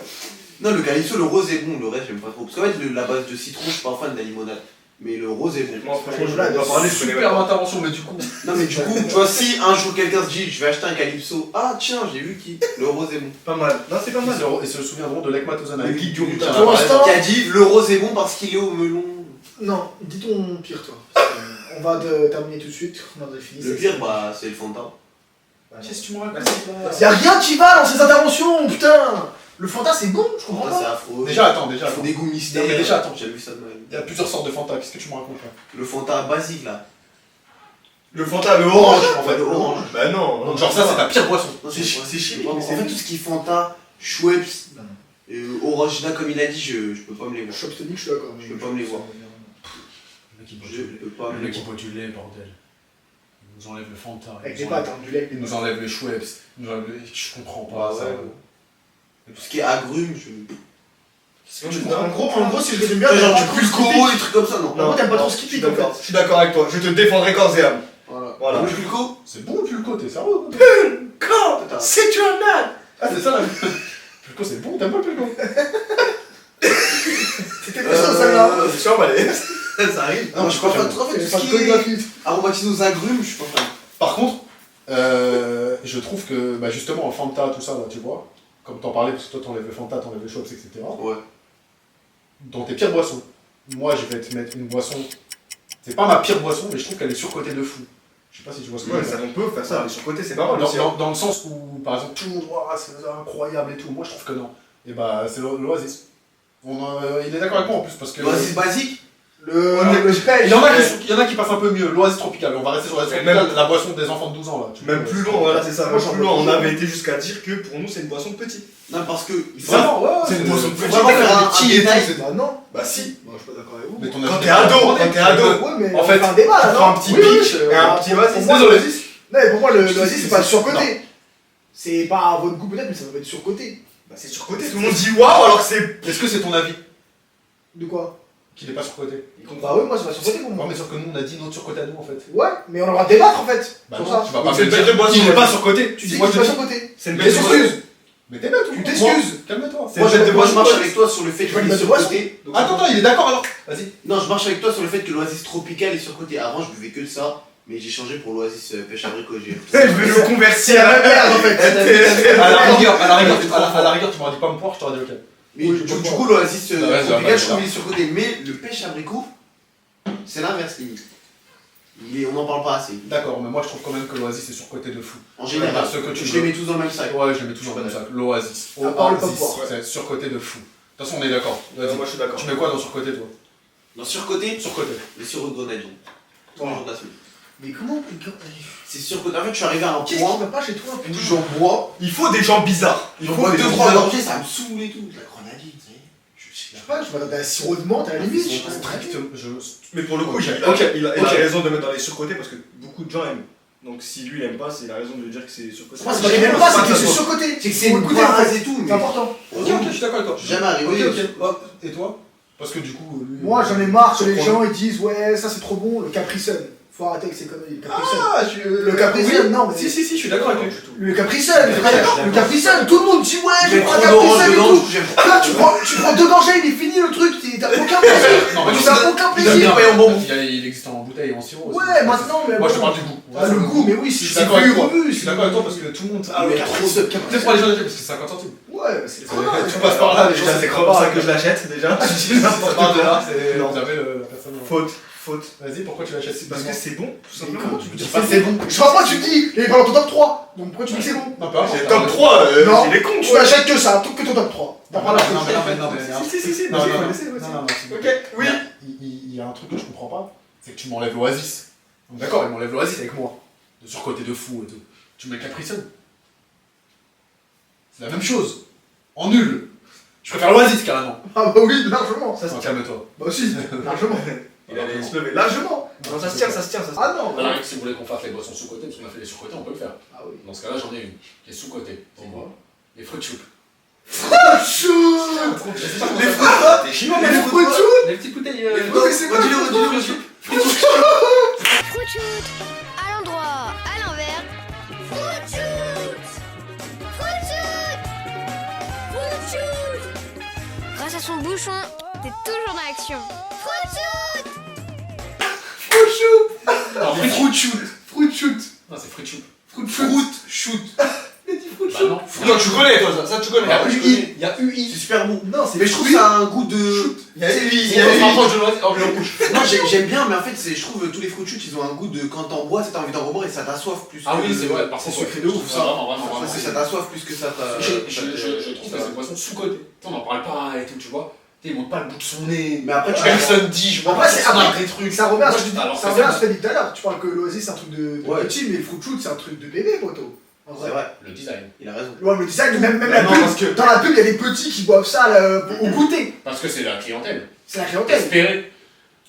S3: Non, le calypso, le rose est bon, le reste, j'aime pas trop. Parce qu'en fait, la base de citron, je suis pas fan de la limonade. Mais le rose est bon.
S1: Moi, franchement, je vais pas parler, je connais
S2: Super
S1: pas.
S2: intervention, mais du coup.
S3: Non, mais du coup, tu vois, si un jour quelqu'un se dit, je vais acheter un calypso, ah tiens, j'ai vu qui. Le rose est bon.
S1: Pas mal. Non, c'est pas mal.
S2: Ils se souviendront de l'Ekmat Ozana.
S1: Le guide du routard.
S2: Tiens,
S4: Pour
S2: là,
S4: l'instant-
S3: Qui a dit, le rose est bon parce qu'il est au melon.
S4: Non, dis ton pire, toi. Parce que on va terminer tout de suite, on a fini.
S3: Le pire, bah, c'est le Fanta.
S2: Qu'est-ce que tu me racontes
S4: Y'a rien qui va dans ces interventions, putain. Le Fanta, c'est bon, je comprends
S3: Fanta, c'est
S4: pas.
S3: affreux.
S2: Déjà, attends.
S3: Ils font des goûts mystères.
S2: Non, mais déjà, attends.
S3: J'ai vu ça de ma vie.
S2: Il y a plusieurs sortes de Fanta, qu'est-ce que tu me racontes là?
S3: Le Fanta basique, là.
S1: Le Fanta, le orange.
S3: En fait, le orange.
S1: Bah non.
S2: Donc, genre, ça, c'est ta pire boisson.
S3: Non,
S1: C'est chimique,
S3: En
S1: mais c'est
S3: fait,
S1: bon.
S3: tout ce qui est Fanta, Schweppes,
S4: Non,
S3: Orangina, comme il a dit, je peux pas me les voir.
S4: Je suis d'accord.
S3: Je peux pas me les voir. Je peux pas me
S2: Le
S3: les
S2: mec, il
S3: voir.
S2: boit du lait, bordel. Il nous enlève le Fanta.
S4: Avec des pâtes, hein, du lait.
S2: Il nous enlève les Schweppes. Il nous enlève les... Je comprends pas
S3: Ah
S2: ça.
S3: ouais. Tout ce qui est agrumes, je.
S4: En gros, si je les aime bien,
S3: Genre
S4: t'aimes
S3: du
S4: pas trop
S3: Pulco,
S4: Skippy.
S3: des trucs comme ça, non.
S4: Non, t'aimes pas trop
S1: Je
S4: Skippy,
S1: suis
S4: en fait.
S1: d'accord. Je suis d'accord avec toi. Je te défendrai corps et âme.
S3: Voilà.
S1: Voilà.
S3: Le Pulco,
S2: C'est bon, Pulco, t'es sérieux?
S1: Quand
S3: Attends.
S1: c'est tu un âne.
S2: Ah, c'est ça la. Pulco, c'est bon, t'aimes pas le Pulco?
S4: C'était pas ça, celle-là.
S1: Je suis emballé.
S3: ça arrive. Non, je suis pas fan. En fait, tout
S4: Pas
S3: ce
S4: de
S3: qui est
S4: chorégraphie.
S3: aromatisé aux agrumes, je suis pas fan.
S2: Par contre, je trouve que bah, justement en Fanta, tout ça, là, tu vois, comme t'en parlais, parce que toi t'enlèves le Fanta, t'enlèves le Schweppes, etc.
S3: Ouais.
S2: Dans tes pires boissons, moi je vais te mettre une boisson, c'est pas ma pire boisson, mais je trouve qu'elle est surcotée de fou. Je sais pas si tu vois ce que je
S1: Ouais,
S2: veux dire.
S1: ça, on peut faire ça. Mais sur le côté, c'est pas mal
S2: Dans,
S1: aussi.
S2: dans le sens où, par exemple, tout le monde, ouah, c'est incroyable et tout, moi je trouve que non. Et bah, c'est l'Oasis. Il est d'accord avec moi en plus, parce que.
S3: L'oasis basique,
S4: Le
S2: Il y en a qui passent un peu mieux, l'Oasis tropicale, on va rester sur l'Oasis
S1: Et
S2: tropicale,
S1: même-
S2: la boisson des enfants de 12 ans là. tu
S1: Même
S2: vois,
S1: plus
S2: c'est-
S1: loin, voilà, c'est ça.
S4: Moi,
S1: Même
S4: j'en
S1: plus
S4: veux
S1: loin, on
S4: pas.
S1: avait été jusqu'à dire que pour nous, c'est une boisson petite.
S3: non, parce que.
S2: Vraiment, ouais,
S1: C'est une boisson
S3: Faut
S1: petite.
S3: vraiment faire un
S2: petit et tout,
S3: détail.
S2: c'est-
S4: Bah non.
S1: Bah si.
S4: Moi, je suis pas d'accord avec vous.
S2: Mais ton
S1: Quand
S2: avis
S1: t'es
S2: est
S1: ado,
S2: pas
S1: quand t'es ado.
S4: Ouais, mais
S2: En
S4: on
S2: fait,
S4: fait un débat là,
S1: Tu prends un
S4: non?
S1: petit
S4: Oui, oui.
S1: pitch et un petit Oasis.
S4: Pour moi,
S2: Désolé.
S4: Non, mais pour moi, le
S2: Si,
S4: l'Oasis,
S2: si,
S4: c'est pas
S2: si,
S4: surcoté. C'est pas à votre goût peut-être, mais ça va être surcoté.
S1: Bah c'est surcoté. Tout le monde dit waouh alors que c'est.
S2: Est-ce que c'est ton avis
S4: De quoi?
S2: qu'il est pas surcoté?
S4: Bah oui, moi, c'est pas surcoté pour
S2: Non,
S4: moi.
S2: mais sauf que nous on a dit notre surcoté à nous en fait.
S4: Ouais, mais on aura débattre en fait.
S2: Bah
S4: Sur
S2: non,
S4: ça.
S2: tu vas
S1: Donc
S2: pas
S1: c'est
S2: me
S1: une belle
S2: dire
S1: de boisson,
S2: qu'il est
S1: ouais.
S2: pas surcoté.
S4: Tu dis
S2: moi
S4: que
S2: je
S4: c'est
S2: te
S4: pas
S2: dis.
S4: surcoté.
S1: C'est une
S2: Mais
S1: belle de boisson.
S2: excuse. Mais t'es bête ou
S4: Tu
S2: quoi?
S4: t'excuses.
S2: Calme-toi.
S1: C'est
S3: Moi,
S1: une belle de
S3: moi, je
S1: boisson.
S3: marche avec toi sur le fait
S4: Tu vois,
S3: qu'il
S4: une
S3: est
S4: belle de boisson.
S3: surcoté.
S1: Donc,
S2: Attends, il est d'accord alors. Vas-y.
S3: Non, je marche avec toi sur le fait que l'Oasis tropical est surcoté. Avant, je buvais que de ça, mais j'ai changé pour l'Oasis pêche abricot.
S1: Je vais le
S4: C'est
S1: convertir.
S4: la même merde en fait.
S2: À la rigueur, tu m'aurais dit pomme poire, je t'aurais dit ok.
S3: Mais
S4: Oui,
S3: du
S4: je comprends.
S3: coup, l'Oasis
S2: Ouais, ouais,
S3: tropical,
S2: ouais,
S3: je trouve
S2: ouais.
S3: il est surcoté. Mais le pêche abricot, c'est l'inverse limite. On n'en parle pas assez.
S2: D'accord, mais moi je trouve quand même que l'Oasis est surcoté de fou.
S3: En général,
S2: Parce que tu
S3: je
S2: veux.
S3: les mets tous dans le même sac.
S2: Ouais, je les mets toujours dans le sac. L'Oasis.
S4: À part le
S2: Oasis,
S4: pomme poire, ouais.
S2: c'est surcoté de fou. De toute façon, on est d'accord. Vas-y.
S1: Moi je suis d'accord.
S2: Tu mets quoi dans surcoté toi?
S3: Dans surcoté,
S2: Surcoté.
S3: le sirop de grenadine. Tous les jours de la semaine.
S4: Mais comment?
S3: C'est surcoté. En fait, je suis arrivé à un
S4: Qu'est-ce qui
S3: point
S4: va pas chez toi?
S3: où j'en bois.
S1: Il faut des gens bizarres.
S3: J'en bois 2-3 gorgées, ça me saoule et tout. La grenadine, tu sais.
S4: Je sais pas, je m'attendais à un sirop de menthe à la limite.
S3: Ils
S4: je
S3: sont
S4: sais pas.
S1: Mais pour le coup,
S2: Ok.
S1: il a
S2: Ok.
S1: raison de mettre dans les surcotés parce que beaucoup de gens aiment. Donc si lui il aime pas, c'est la raison de dire que c'est surcoté.
S4: Moi, c'est pas qu'il aime pas, c'est que c'est
S1: ça.
S4: surcoté.
S3: C'est que c'est
S4: Faut
S3: une
S4: écouter, en
S3: base
S4: fait.
S3: et tout.
S4: C'est important.
S2: Ok, ok, je suis d'accord avec toi.
S3: Jamais arrivé.
S2: Ok, ok. Oh, et toi? Parce que du coup, lui,
S4: Moi j'en ai marre que les
S2: surprend-
S4: gens ils disent ouais ça c'est trop bon, le Capri Sun. Faut arrêter avec ces conneries, le Capri Sun.
S3: Ah,
S4: Le Capri Sun, non mais...
S1: Si, je suis d'accord avec lui.
S4: Le Capri Sun, le Capri Sun, tout le monde dit ouais je
S3: Mais
S4: prends un
S3: trop
S4: Capri
S3: d'orange
S4: Sun et
S3: dedans,
S4: tout.
S3: du coup, j'aime pas.
S4: Là tu prends 2 gorgées, il est fini le truc, t'as aucun plaisir.
S5: Non, mais
S4: Tu n'as aucun
S3: Il a
S4: plaisir.
S3: pas en bonbon.
S5: Il existe en bouteille et en sirop aussi.
S4: Ouais maintenant mais
S5: Moi je te
S4: bon.
S5: parle du goût.
S4: Ah, le goût, mais oui,
S5: Je suis
S4: c'est
S5: d'accord avec
S4: vu,
S5: toi.
S4: revu.
S2: Je suis d'accord avec toi parce que tout le monde. Ah, le
S3: Mais
S2: Capri
S3: trop
S2: Sun.
S5: Peut-être pour les gens de parce que c'est 50 centimes.
S4: Ouais, c'est trop
S1: Tu passes par là, déjà, c'est comme ça que je l'achète, déjà. Je dis n'importe
S2: Part de
S1: quoi.
S2: là, c'est.
S1: Non.
S2: Vous avez la personne.
S1: Faute.
S2: Vas-y, pourquoi tu l'achètes?
S1: Parce que c'est bon, tout
S4: Mais
S1: simplement.
S4: comment tu me dis
S5: pas
S4: c'est bon? Je vois pas, tu me dis, il est pas dans ton top 3. Donc pourquoi tu me dis que c'est bon?
S2: Non, peu importe.
S1: J'ai top 3,
S4: Non.
S1: il est con,
S4: Tu n'achètes que ça, que ton top 3. T'as pas la
S2: Non, mais.
S1: Si,
S2: Non,
S1: vas-y,
S2: non,
S1: faut
S2: non.
S1: laisser, vas-y.
S2: Non, non, non.
S1: Ok, oui.
S2: Il y a un truc que je comprends pas, c'est que tu m'enlèves l'Oasis. Donc d'accord, il m'enlève l'Oasis avec moi. De surcoté de fou et tout. Tu mets Capri Sun. C'est la même chose. En nul. Je préfère l'Oasis carrément.
S4: Ah bah oui, largement.
S1: Ça se
S2: Non,
S1: tient.
S2: calme-toi.
S4: Bah aussi, largement.
S1: Il allait se lever largement. Non, ça se tient.
S4: Ah non.
S5: Voilà, si vous voulez qu'on fasse les boissons sous-côté, parce qu'on a fait les sous-côtés, on peut le faire.
S4: Ah oui.
S5: Dans ce cas-là, j'en ai une qui est sous-côté. Pour moi. Les fruits choups.
S4: Chou.
S1: Les fruits, t'es chinois,
S4: Les
S1: les
S4: fruits
S1: fruits.
S4: chou.
S5: Les petits bouteilles.
S4: Non mais c'est quoi
S3: Redis-le,
S4: le
S3: redis-le,
S4: fruit
S3: redis-le.
S6: Fruit shoot à l'endroit, à l'envers. Fruit shoot. Fruit shoot. Fruit shoot. Grâce à son bouchon, t'es toujours dans l'action. Fruit shoot.
S5: Non, fruit shoot.
S4: Fruit shoot.
S5: Non, c'est fruit choup.
S3: Fruit shoot.
S4: Il a dit fruit
S5: Bah
S4: shoot.
S5: non.
S1: Non, tu connais, toi, ça tu connais.
S5: Ah oui, je connais.
S1: Il y a UI.
S3: C'est super bon.
S4: Non, c'est
S3: Mais je trouve que ça a un goût de.
S1: Il y a UI.
S5: On se rapproche de l'oasis. Oh, le rouge.
S3: Non, j'aime bien, mais en fait, je trouve tous les fruits shoot, ils ont un goût de quand t'en bois, t'as envie d'en reboire et ça t'assoiffe plus.
S5: Ah
S3: que-
S5: oui, c'est vrai. Par
S3: C'est
S5: contre,
S3: sucré de ouf, ça.
S5: Vraiment, vraiment,
S3: Parce
S5: vraiment.
S3: que ça t'assoiffe plus que ça t'a.
S5: Je trouve que c'est une boisson sous-côté. On n'en parle pas et tout, tu vois. Il monte pas le bout de son nez.
S3: Mais après, tu
S5: Personne dit, je vois
S4: Après,
S5: pas
S4: c'est
S5: ça
S4: après-
S5: des trucs.
S4: Ça revient à
S5: Moi,
S4: ce
S5: je
S4: que
S5: dis, alors,
S4: ça
S5: c'est
S4: revient à
S5: ça.
S4: ce que t'as dit tout à l'heure. Tu parles que l'Oasis c'est un truc de
S3: Ouais.
S4: petit, mais le fruit shoot c'est un truc de bébé, poteau. En
S3: C'est
S4: vrai.
S3: vrai,
S5: Le design.
S3: il a raison.
S4: Ouais, mais design, même
S1: Bah
S4: la
S1: non,
S4: pub,
S1: parce que-
S4: dans la pub, il y a des petits qui boivent ça au goûter.
S5: Parce que c'est la clientèle.
S4: C'est la clientèle.
S5: Espérer.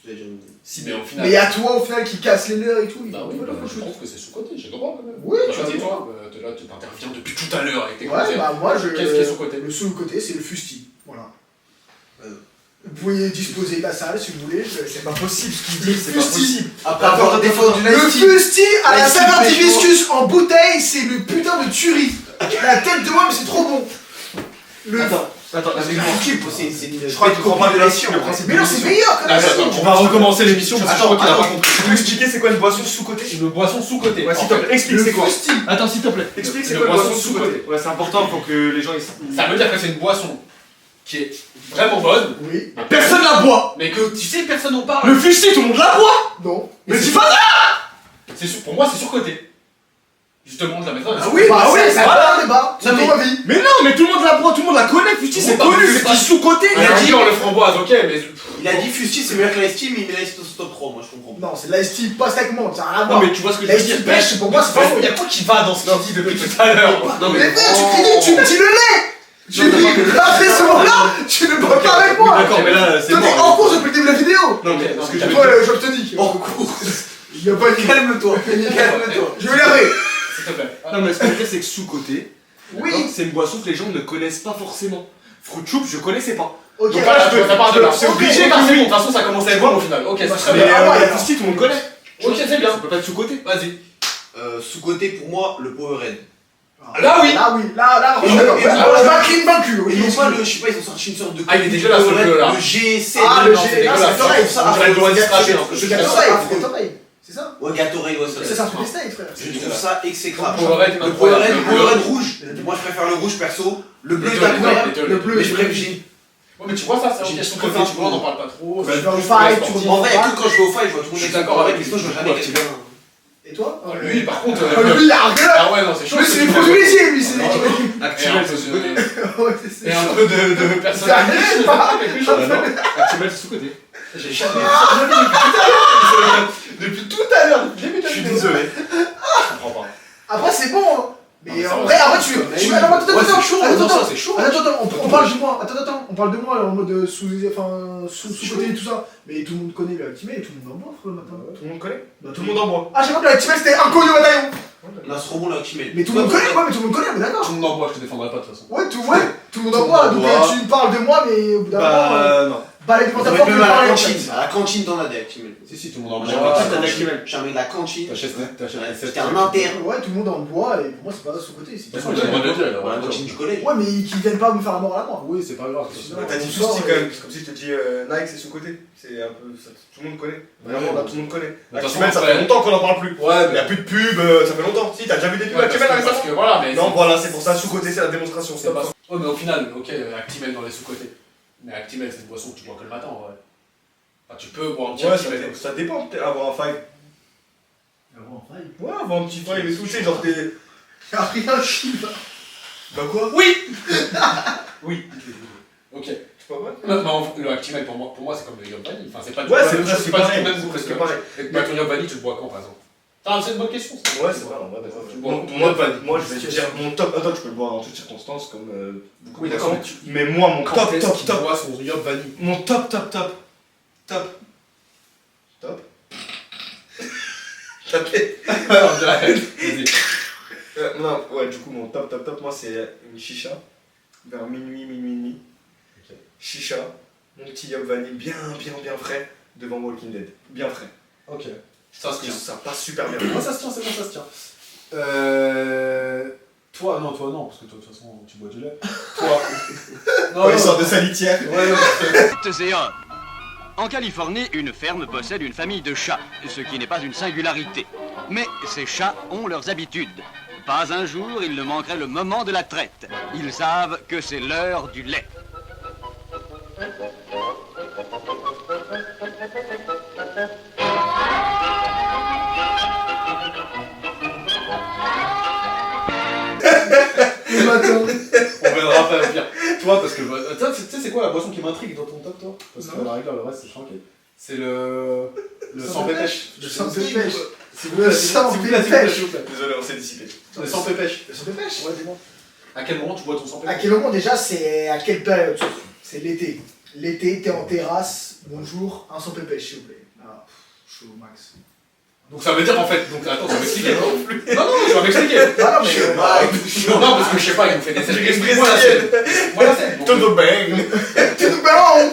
S3: J'ai déjà
S5: Si, mais au
S4: Mais
S5: final.
S4: il y a toi au final qui casse les leurs et tout.
S5: Bah oui,
S4: il veut le
S5: je
S4: fruit shoot.
S5: trouve que c'est sous-côté, j'ai le droit quand même.
S4: Oui,
S5: Bah,
S4: tu as
S5: vas-y,
S4: le
S5: toi, là, tu t'interviens depuis tout à l'heure avec tes
S4: Ouais,
S5: conseils.
S4: bah moi je.
S5: Qu'est-ce qui est sous-côté?
S4: Le sous-côté, c'est le fusti. Voilà. Vous pouvez disposer de la salle si vous voulez.
S1: C'est pas possible ce qu'il dit, c'est pas
S4: Fusti.
S1: possible.
S3: Après avoir défendu
S4: Le
S3: l'Ice
S4: fusti à la
S3: Ice tea
S4: saveur
S3: pêche
S4: d'hibiscus en bouteille, c'est le putain de tuerie. La tête de moi, mais c'est trop bon. Le...
S1: Attends,
S3: avec
S1: excuse-moi.
S3: le cube, c'est une.
S1: Je crois que tu comprends pas le principe.
S4: Mais non, c'est meilleur quand même.
S5: Attends,
S1: On va recommencer l'émission parce que je crois qu'il a pas
S5: attends.
S1: compris. Tu peux expliquer c'est quoi une boisson sous-côté?
S5: Une boisson sous-côté.
S1: Ouais, s'il te plaît, explique
S4: Le
S1: c'est quoi.
S4: fusti.
S5: Attends, s'il te plaît.
S1: Explique c'est
S5: Une
S1: quoi une boisson
S5: boisson
S1: sous-côté. Ouais, c'est important pour que les gens ils.
S5: Ça veut dire que c'est une boisson qui est vraiment bonne,
S4: Oui.
S5: mais
S1: Personne la boit.
S5: mais que tu sais, personne n'en parle.
S1: Le fusti, tout le monde la boit.
S4: Non.
S1: Mais dis pas
S5: Pour moi, c'est surcoté. Justement, de la méthode.
S4: Ah oui, bah oui, ça va un débat. C'est
S3: Non, mais-
S4: ton avis.
S1: Mais non, mais tout le monde la boit, tout le monde la connaît. Fusti, c'est
S5: Pourquoi
S1: connu,
S5: parce que
S1: c'est
S5: c'est
S1: du sous-côté.
S5: Il a dit on le framboise, ok, mais.
S3: Il a dit Fusti, c'est meilleur que l'Ice tea, mais il met l'Ice tea dans son top 3, moi je comprends.
S4: Non, c'est de l'ice tea pas steak monte, ça n'a rien à
S5: Non,
S4: voir.
S5: mais tu vois ce que je veux
S4: L'ice
S5: dire.
S4: tea pêche, pour moi, c'est pas
S5: Il y a quoi qui va dans ce qu'il dit depuis tout à l'heure?
S3: Non,
S4: Mais
S3: mais.
S4: mec, tu critiques, tu me dis le lait. J'ai
S3: Non,
S4: dit,
S3: non,
S4: après ce moment-là, tu ne parles pas avec moi.
S1: D'accord, mais là, c'est
S4: Toi, t'es en
S1: bon.
S4: cours depuis le début de la vidéo.
S1: Non, mais
S5: Ok,
S1: parce que
S5: non,
S1: j'ai.
S4: Toi, je te dis.
S3: En cours.
S4: Il y a pas une.
S3: Calme-toi, calme-toi.
S4: Je vais l'énerver.
S5: S'il te plaît.
S1: Non, mais ce que je veux dire, c'est que sous-côté,
S4: Oui.
S1: d'accord, c'est une boisson que les gens ne connaissent pas forcément. Fruit Choup, je connaissais pas.
S4: Ok.
S5: Donc voilà,
S1: je peux-
S5: ça part de là.
S1: c'est
S5: Ok,
S1: obligé
S5: ok,
S1: que
S5: c'est
S1: oui.
S5: bon. De toute façon, ça commence à être bon au final. Ok, c'est très
S1: Mais
S5: bien.
S4: Ah ouais,
S1: le
S4: alors.
S1: Fusti, tout le monde connaît.
S5: Ok, c'est bien.
S1: Ça peut pas être sous-côté.
S5: Vas-y.
S3: Sous-côté pour moi, le Powerade.
S5: Là, oui.
S4: Là, oui. Là,
S3: Et
S4: je
S3: non,
S4: je m'incline vaincu.
S3: Et non pas le, je sais pas, ils ont sorti une sorte de.
S5: Ah, il est dégueulasse,
S3: Powerade,
S5: le bleu, là.
S3: Le G7.
S4: Ah, le
S5: non,
S4: G,
S5: c'est
S4: là,
S5: dégueulasse.
S4: c'est Gatorade.
S3: ça,
S5: On dirait le doigt discraché, un peu.
S4: C'est
S3: Je trouve ça
S4: Gatorade,
S3: affreux.
S4: c'est Gatorade. C'est ça?
S3: Ouais, Gatorade, ouais,
S4: C'est ça, c'est des steaks, frère.
S3: Je trouve ça exécrable.
S5: Powerade,
S3: Le
S5: incroyable.
S3: Powerade, le Powerade rouge. Moi, je préfère le rouge perso. Le bleu
S5: Les
S3: est
S5: deux,
S3: incroyable.
S5: les deux,
S4: Le
S5: les
S4: bleu,
S3: Mais je préfère.
S5: Ouais, mais tu vois ça, c'est
S3: J'ai
S5: une question
S3: tout
S5: côté,
S3: préféré.
S5: tu vois, on n'en parle pas trop.
S4: Tu
S5: c'est
S4: vas au
S5: plus
S4: fight,
S5: sportif.
S4: tu
S3: En vrai, que quand je vais au fight, je vois tout le monde
S5: Je suis
S3: avec
S5: d'accord
S3: Powerade,
S5: avec
S3: mais sinon, je vois jamais
S1: lui.
S3: quelqu'un.
S4: Et toi?
S5: Lui, par contre.
S4: Ah, lui, il a rien.
S5: Ah ouais, non, c'est chaud.
S4: Lui, c'est les privilégiés, lui, c'est
S5: Ah,
S4: les.
S5: Et
S1: Actimel,
S5: un
S1: c'est
S5: peu
S1: sous-côté.
S5: de-
S4: Ouais, c'est
S5: et un peu de personnalité.
S4: Ça
S5: je sais pas, quelque chose.
S1: Ah non, Actimel, c'est sous-côté.
S5: J'ai jamais vu ça de ma vie depuis tout à l'heure. Depuis tout à l'heure.
S1: Je suis désolé.
S5: Je comprends pas.
S4: Après, c'est bon, hein.
S5: Non,
S4: Mais
S5: mais
S4: en
S5: ça
S4: vrai,
S5: va,
S4: après,
S5: c'est
S4: tu.
S5: chaud.
S4: tu-
S5: Mais
S4: Attends,
S5: oui.
S4: attends,
S5: Ouais,
S4: attends,
S5: c'est chaud,
S4: attends,
S5: non, ça,
S4: attends.
S5: c'est chaud.
S4: Attends, on parle du moi. Attends, on parle de moi en mode sous-côté et tout ça. Mais tout le monde connaît le Actimel et tout le monde en boit, frère, le matin.
S1: Tout le monde connaît.
S4: Bah,
S1: Tout le monde en boit.
S4: Ah, j'ai pas que le Actimel c'était inconnu au bataillon.
S3: Là, c'est trop bon, là, Actimel.
S4: Mais tout le monde connaît, ouais, mais tout le monde connaît, mais d'accord.
S5: Tout le monde en boit, je te défendrai pas de toute façon.
S4: Ouais, tout le monde en boit. Donc
S3: boit.
S4: tu parles de moi, mais au bout d'un moment.
S1: Bah, non.
S4: Balai devant ta
S3: Même
S4: porte,
S3: à
S4: le
S3: la
S4: parler en
S3: cantine.
S4: fait.
S3: À la cantine, t'en as des Actimel.
S2: Si, tout le monde en
S3: Jamais
S2: bois.
S3: jamais de la cantine.
S2: T'achètes
S3: C'était un interne.
S4: Ouais, tout le monde est en bois et pour moi c'est pas sous-côté. C'est
S5: De toute façon, j'ai le droit de le dire,
S3: Dans la cantine du collège.
S4: Ouais, mais qu'ils viennent pas me faire la mort à la moi.
S2: Oui, c'est pas grave.
S1: T'as dit
S4: Bonsoir,
S1: souci quand même, c'est comme si je te dis Nike c'est sous-côté. C'est un peu. Tout le monde connaît. Vraiment, là tout le monde connaît.
S5: De toute
S1: Actimel,
S5: façon,
S1: ça fait longtemps qu'on en parle plus.
S5: Ouais,
S1: Il y a plus de pub, ça fait longtemps. Si, t'as déjà vu des pubs
S5: Ouais,
S1: Actimel
S5: parce
S1: récemment
S5: que voilà, mais.
S1: Non, voilà, c'est pour ça, sous-côté, c'est la démonstration.
S5: C'est pas. Ouais, mais au final, ok, Actimel dans les sous-côtés. Mais Actimel, c'est une boisson que tu bois que le matin en vrai. Enfin, tu peux boire un petit
S1: Ouais,
S5: Actimel.
S1: ça dépend, peut-être avoir un five. Ouais, avoir un petit five et tout, tu sais, genre des.
S4: Y'a rien qui va.
S1: Bah quoi
S5: Oui. Ok.
S1: C'est pas vrai
S5: Non, le Actimel pour moi c'est comme le Yop Vanille. Enfin, c'est pas du
S1: Ouais,
S5: tout la
S1: c'est
S5: même chose,
S1: presque
S5: c'est pas du
S1: pareil.
S5: tout le même goût.
S1: Presque
S5: Parce
S1: pareil.
S5: que bah, ton Yop Vanille, tu le bois quand par exemple? C'est une bonne question. Ça.
S1: Ouais, c'est vrai, en vrai, d'accord.
S5: Tu bois-
S1: Moi, je vais te dire mon top. Attends, tu peux le boire en toutes circonstances, comme beaucoup
S5: Oui,
S1: de
S5: d'accord,
S1: boissons.
S5: mais
S1: Mais moi, mon
S5: Quand
S1: top,
S5: est-ce
S1: top,
S5: qu'il
S1: top.
S5: boit son Yop Vanille?
S1: Mon top. Tapé.
S5: On dirait. Vas-y.
S1: Non, ouais, du coup, mon top, moi, c'est une chicha. Vers minuit et demi.
S5: Ok.
S1: Chicha. Mon petit Yop Vanille bien frais devant Walking Dead. Bien frais.
S2: Ok.
S5: Ça se tient.
S1: Ça passe super bien.
S2: Moi, ça se tient, c'est bon, ça se tient. Toi non, parce que toi, de toute façon, tu bois du lait. Toi.
S1: Oh, il sort de sa litière.
S2: Ouais, non.
S7: Et hommes. En Californie, une ferme possède une famille de chats, ce qui n'est pas une singularité. Mais ces chats ont leurs habitudes. Pas un jour, il ne manquerait le moment de la traite. Ils savent que c'est l'heure du lait.
S4: Le matin.
S5: On verra après au pire. Toi, parce que. Tu sais, c'est quoi la boisson qui m'intrigue dans ton top, toi? Parce que
S4: Non.
S5: la rigueur, le reste, c'est tranquille. C'est le. Le sans pépèche.
S4: Le sans pépèche.
S5: S'il
S4: Le sans pépèche.
S5: s'il vous plaît.
S1: Désolé, on s'est dissipé.
S5: Le sans pépèche.
S4: Le sans pépèche.
S5: Ouais, dis-moi. À quel moment tu bois ton sans
S4: À
S5: pépèche?
S4: quel moment déjà c'est à quelle période? C'est l'été. L'été, t'es en terrasse, bonjour, un sans pépèche s'il vous plaît. Ah, chaud au max.
S5: Donc ça veut dire en fait. Donc attends, tu vas m'expliquer. Non, tu vas m'expliquer.
S4: Ah non mais.
S5: Non, parce que je sais pas, il nous fait des scènes. Explique-moi la scène. Explique-moi la scène. Donc,
S1: Todo bang.
S4: T'es tout ballon.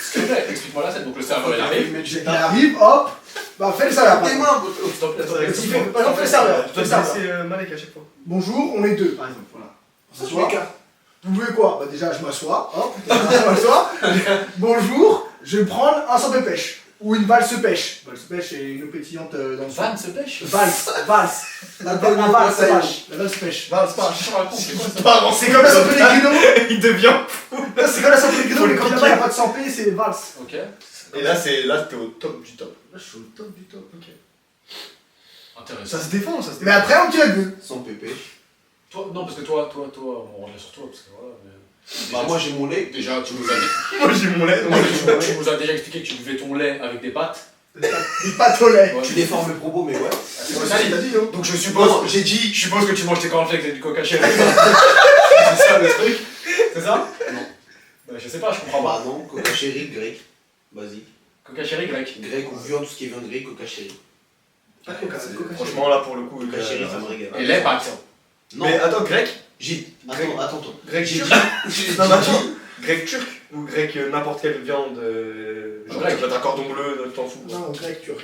S5: s'il te plaît, explique-moi la scène. Donc le serveur il arrive.
S4: Il arrive, hop. Bah fais le serveur. par
S3: Tes
S4: exemple.
S3: mains, poteau.
S5: S'il te plaît,
S4: Vas-y, fais- par exemple, fais le serveur.
S1: Tu
S4: Fais
S1: dois
S4: le
S1: te
S4: serveur.
S1: laisser Malek à chaque fois.
S4: Bonjour, on est deux par exemple. Voilà. On
S3: Ça, je
S4: s'assoit.
S3: m'écarte.
S4: Vous voulez quoi? Bah déjà je m'assois, hop, je m'assois. Bonjour, je vais prendre un sans pépèche. Ou une valse pêche. Valse pêche c'est une eau pétillante dans le
S5: Van se pêche.
S4: Valse. La valse pêche. La valse pêche.
S1: Va, c'est pas.
S5: C'est
S1: Pas
S4: C'est comme la San Pellegrino.
S1: Il devient.
S4: C'est comme la San Pellegrino,
S1: Faut
S4: mais
S1: le
S4: quand
S1: piquer.
S4: il n'y a pas de sans P, c'est valse.
S5: Ok.
S1: Et là, t'es au top du top.
S4: Là je suis au top du top.
S1: Ok.
S5: Intéressant.
S1: Ça se défend, ça se
S4: Mais
S1: défend.
S4: après on tire le but.
S3: Sans pépèche.
S5: Toi, non, parce que toi, on revient sur toi, parce que voilà. Mais...
S3: Bah, moi j'ai mon lait.
S5: Déjà, tu nous as dit.
S1: Moi, j'ai mon lait.
S5: Tu nous as déjà expliqué que tu buvais ton lait avec des pâtes.
S4: Des pâtes au lait.
S5: Ouais.
S3: Tu déformes le propos, mais ouais.
S5: C'est ça, il t'a dit, hein. Donc je suppose.
S3: Non, j'ai dit.
S5: Je suppose que tu manges tes cornflakes avec du coca chéri. C'est ça le truc. C'est ça?
S3: Non.
S5: Bah, je sais pas, je comprends pas.
S3: Bah non, coca chéri, grec. Vas-y.
S5: Coca chéri grec.
S3: Grec ou viande, tout ce qui est viande grecque, coca chéri.
S4: Pas de coca, c'est coca.
S1: Franchement, là, pour le coup.
S3: Coca chéri, ça me régale.
S5: Et lait pâtes.
S3: Non,
S1: Mais attends, grec
S3: j'ai.
S1: Grec.
S3: Attends.
S1: Grec
S3: J'ai
S1: turc
S3: dit.
S1: Non, mais attends. Grec turc ou grec n'importe quelle viande genre
S5: Grec.
S1: tu vas être un cordon bleu, t'en fous.
S4: Non, grec turc.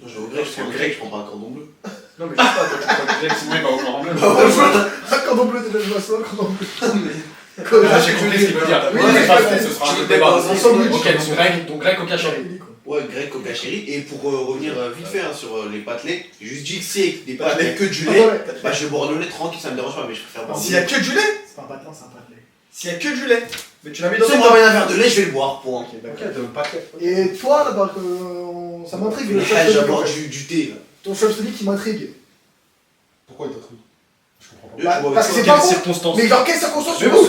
S3: Je vais au grec, je prends un grec, je prends pas un cordon bleu.
S1: Non, mais je sais pas, toi, tu prends du grec.
S5: Oui, bah au grand bleu.
S4: Un cordon bleu, déjà je m'assois, cordon bleu.
S5: Ah, j'ai compris ce qu'il veut dire.
S4: Oui,
S5: Ouais, de toute
S4: j'ai
S5: façon,
S4: compris.
S5: ce sera un
S3: Tu
S5: autre
S3: mets
S5: débat.
S3: dans un sandwich.
S5: Ok, donc grec coca chéri.
S3: Ouais, grec, coca chéri. Et pour revenir vite fait hein, sur les pâtes lait, j'ai juste dit que c'est des pâtes
S1: Pâtes lait.
S3: lait que du
S4: Ah,
S3: lait.
S4: ouais.
S3: Bah je vais boire le lait tranquille, ça me dérange pas, mais je préfère boire
S1: S'il
S3: du
S1: y a
S3: lait.
S1: que du lait
S4: C'est pas un patin, c'est un pâte lait.
S1: S'il y a que du lait mais tu l'as mis dans
S3: Si on
S1: ton
S3: me ramène un verre de lait, je vais le boire, point.
S2: Ok, t'as même pas fait.
S4: Et toi là-bas, ça m'intrigue le
S3: Je vais boire
S4: choix
S3: du thé là.
S4: Ton choix qui m'intrigue.
S2: Pourquoi il t'a truc? Je comprends pas.
S3: Là, tu bois
S4: parce
S3: avec
S4: que
S3: quoi
S4: c'est pas bon.
S1: circonstances
S4: Mais dans quelles circonstances tu
S5: Mais
S4: bois
S5: bon,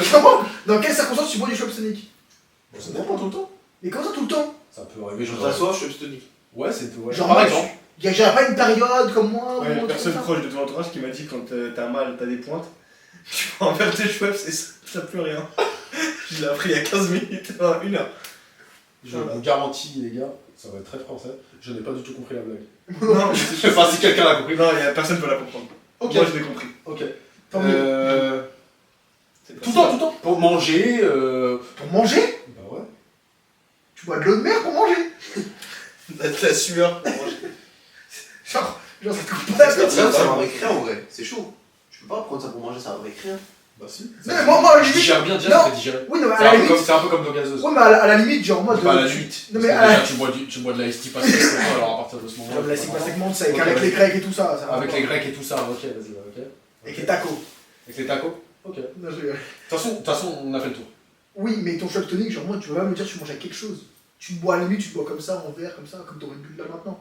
S5: c'est pas
S4: Comment? Dans quelles circonstances tu bois du Schweppes Sonic?
S2: Ça dépend tout le temps.
S4: Mais comment ça tout le temps?
S2: Ça peut arriver,
S3: Je
S2: genre.
S3: t'assois, je suis abstonique.
S2: Ouais, c'est tout. Ouais.
S4: Genre,
S5: par
S4: moi,
S5: exemple.
S4: J'avais pas une période comme moi
S1: Ouais,
S4: ou un
S1: la
S4: truc
S1: personne
S4: comme ça.
S1: proche de ton entourage qui m'a dit quand t'as mal, t'as des pointes, tu prends un verre de Schweppes et ça plus rien. Je l'ai appris il y a 15 minutes, enfin, 1 heure.
S2: Je vous garantis, les gars, ça va être très français. Je n'ai pas du tout compris la blague.
S1: Non,
S5: Enfin, si quelqu'un l'a compris.
S1: non, personne ne peut la comprendre.
S2: Ok.
S1: Moi je l'ai compris.
S2: Ok.
S4: Tant mieux.
S1: C'est
S5: Tout le temps. Pour manger.
S4: Pour manger?
S2: Bah ouais.
S4: Tu bois de l'eau de mer pour manger.
S1: De la sueur.
S4: Genre ça te coupe pas la tête.
S3: Ça va récréer en vrai, c'est chaud. Tu peux pas prendre ça pour manger, ça va récréer.
S2: Bah si.
S4: Mais moi, à la
S5: Je
S4: limite.
S5: digère bien, déjà,
S4: Non.
S5: ça fait digérer.
S4: Oui, non, mais
S5: C'est
S4: à la
S5: un peu comme-
S4: limite.
S5: c'est un peu comme d'eau gazeuse.
S4: Ouais, mais à la limite, genre, moi.
S5: Pas à la limite.
S4: Non,
S5: Parce
S4: mais
S5: que
S4: à la-
S5: déjà, tu bois de l'ice tea pas alors à partir de ce moment-là.
S4: Comme la segmente, c'est
S5: Ok,
S4: avec
S5: vas-y.
S4: les Grecs et tout ça. ça va
S5: Avec
S4: pas.
S5: les Grecs et tout ça, ok, vas-y, ok.
S4: Avec les tacos.
S5: Avec les tacos. Ok. De
S4: Non, je rigole.
S5: toute façon, on a fait le tour.
S4: Oui, mais ton choc tonique, genre, moi, tu vas pas me dire que tu manges avec quelque chose. Tu bois à la limite, tu bois comme ça, en verre, comme ça, comme t'aurais bu là maintenant.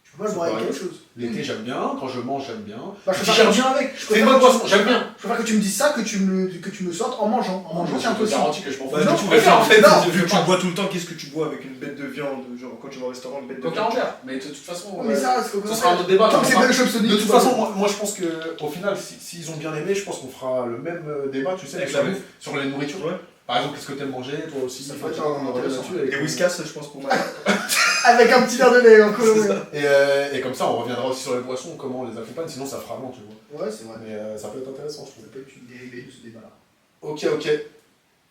S4: Tu peux pas le
S5: C'est
S4: boire avec
S5: pareil.
S4: quelque chose.
S5: L'été, j'aime bien. Quand je mange, j'aime bien.
S4: Bah,
S5: Je
S4: je
S5: digère
S4: préfère,
S5: bien avec.
S4: je
S5: C'est une bonne boisson, j'aime bien.
S4: je préfère que tu me dises ça que tu me le sortes en mangeant. En mangeant, c'est
S5: Je te
S4: impossible.
S5: garantis que je m'en fous.
S1: Ouais,
S4: Non,
S1: tu
S4: je
S1: préfères en fait,
S4: non,
S1: vu que tu
S5: pas.
S1: bois tout le temps, qu'est-ce que tu bois avec une bête de viande? Genre quand tu vas au restaurant, une bête de
S5: Coca en
S1: viande.
S5: verre. Mais de toute façon.
S4: Ouais, mais ça, c'est
S5: ce sera un autre débat.
S4: Tant que c'est
S5: mais
S4: pas le choc
S2: De
S4: tonique.
S2: toute façon, moi je pense qu'au final, s'ils ont bien aimé, je pense qu'on fera le même débat, tu sais,
S1: Avec
S2: sur
S1: la
S2: la bouffe, sur les nourritures.
S1: Ouais.
S2: Par exemple, qu'est-ce que t'aimes manger, toi aussi,
S4: Ça
S2: enfin,
S4: peut
S2: tu
S4: être
S2: vois, on revient
S4: intéressant.
S2: là-dessus avec-
S1: Les whiskas, je pense pour moi.
S4: Avec un petit verre de lait en Colombie.
S2: Et comme ça, on reviendra aussi sur les boissons, comment on les accompagne, sinon ça fera long, tu vois.
S4: Ouais, c'est vrai.
S2: Mais ça peut être intéressant, je trouve.
S4: Ça peut être une dérivée de ce débat-là.
S2: Ok.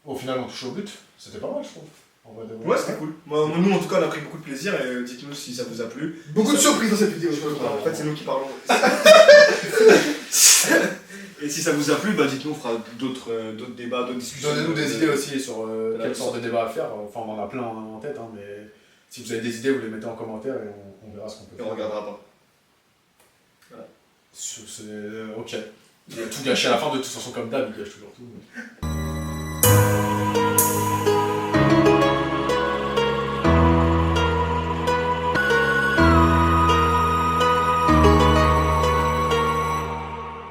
S2: Au final, on touche au but. C'était pas mal, je trouve. En vrai de vrai.
S1: Ouais, c'était cool. Nous, en tout cas, on a pris beaucoup de plaisir et dites-nous si ça vous a plu.
S4: Beaucoup de surprises dans cette vidéo.
S1: En fait, c'est nous qui parlons. Et si ça vous a plu, bah dites-nous, on fera d'autres débats, d'autres discussions.
S2: Donnez-nous des idées aussi sur
S1: Voilà.
S2: quelle sorte de débat à faire. Enfin, on en a plein en tête, hein, mais si vous avez des idées, vous les mettez en commentaire et on verra ce qu'on peut
S1: Et on
S2: faire.
S1: regardera pas.
S2: Ok. Il a tout gâché à la fin, de toute façon, comme d'hab, il gâche toujours tout. mais-